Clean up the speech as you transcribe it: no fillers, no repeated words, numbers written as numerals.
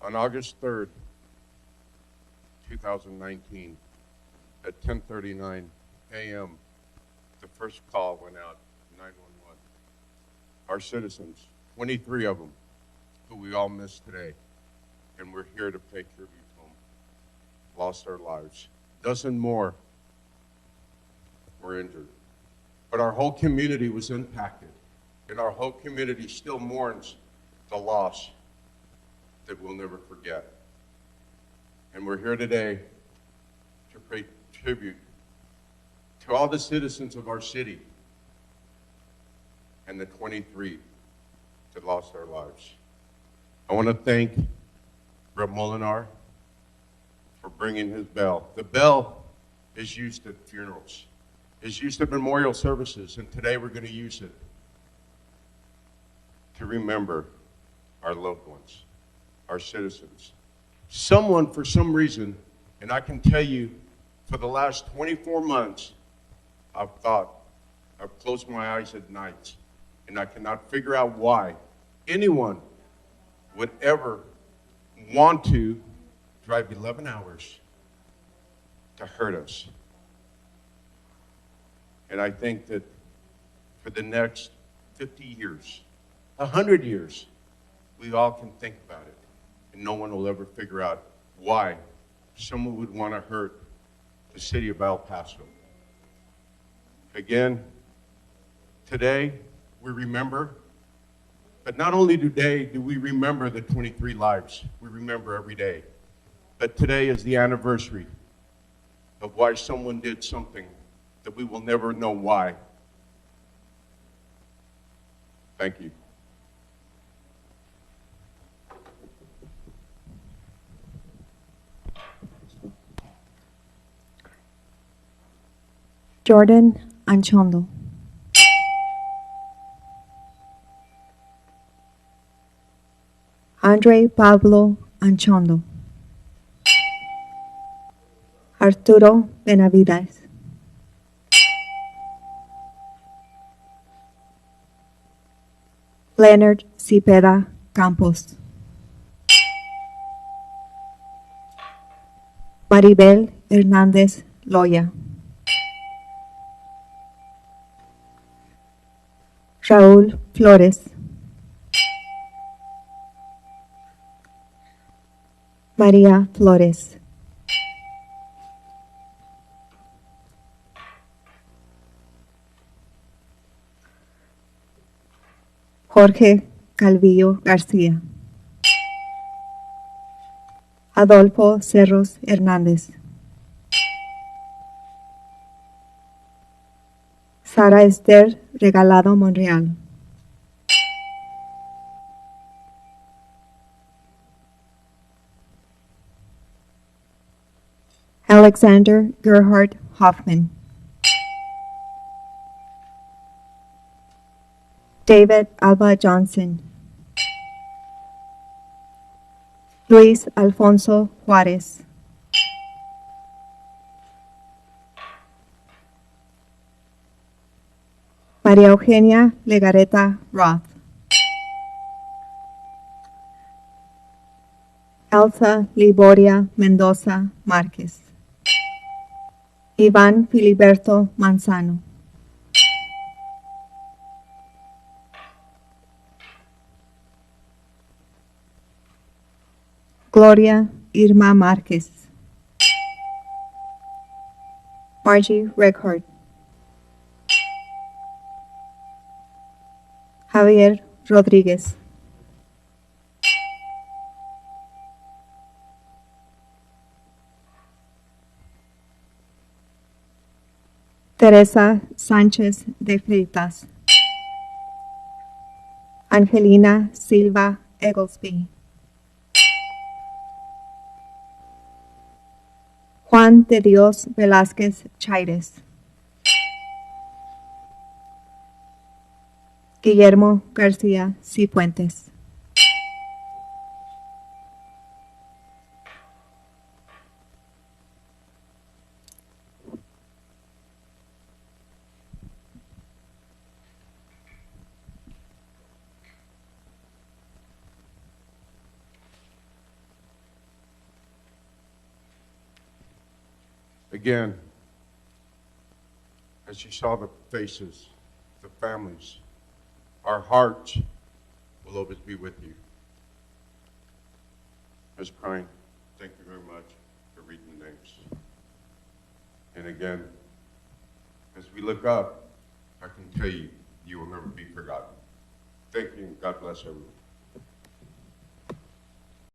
On August 3rd, 2019, at 10:39 a.m., the first call went out, 911. Our citizens, 23 of them, who we all miss today, and we're here to pay tribute to them, lost their lives. A dozen more were injured. But our whole community was impacted, and our whole community still mourns the loss that we'll never forget. And we're here today to pay tribute to all the citizens of our city and the 23 that lost their lives. I want to thank Brett Molinar for bringing his bell. The bell is used at funerals, is used at memorial services, and today we're going to use it to remember our loved ones, our citizens. Someone, for some reason, and I can tell you, for the last 24 months, I've closed my eyes at night, and I cannot figure out why anyone would ever want to drive 11 hours to hurt us. And I think that for the next 50 years, 100 years, we all can think about it, and no one will ever figure out why someone would want to hurt the city of El Paso. Again, today we remember, but not only today do we remember the 23 lives, we remember every day, but today is the anniversary of why someone did something that we will never know why. Thank you. Jordan Anchondo. Andre Pablo Anchondo. Arturo Benavides. Leonard Cepeda Campos. Maribel Hernández Loya. Raúl Flores. María Flores. Jorge Calvillo García. Adolfo Cerros Hernández. Sara Esther Regalado Monreal. Alexander Gerhard Hoffman. David Alba Johnson. Luis Alfonso Juárez. María Eugenia Legareta Roth. Elsa Liboria Mendoza Márquez. Iván Filiberto Manzano. Gloria Irma Márquez. Margie Reghart. Javier Rodríguez. Teresa Sánchez de Freitas. Angelina Silva Egglesby. Juan de Dios Velázquez Chaires. Guillermo García Cifuentes. Again, as you saw the faces, the families, our hearts will always be with you. Ms. Prine, thank you very much for reading the names. And again, as we look up, I can tell you, you will never be forgotten. Thank you, and God bless everyone.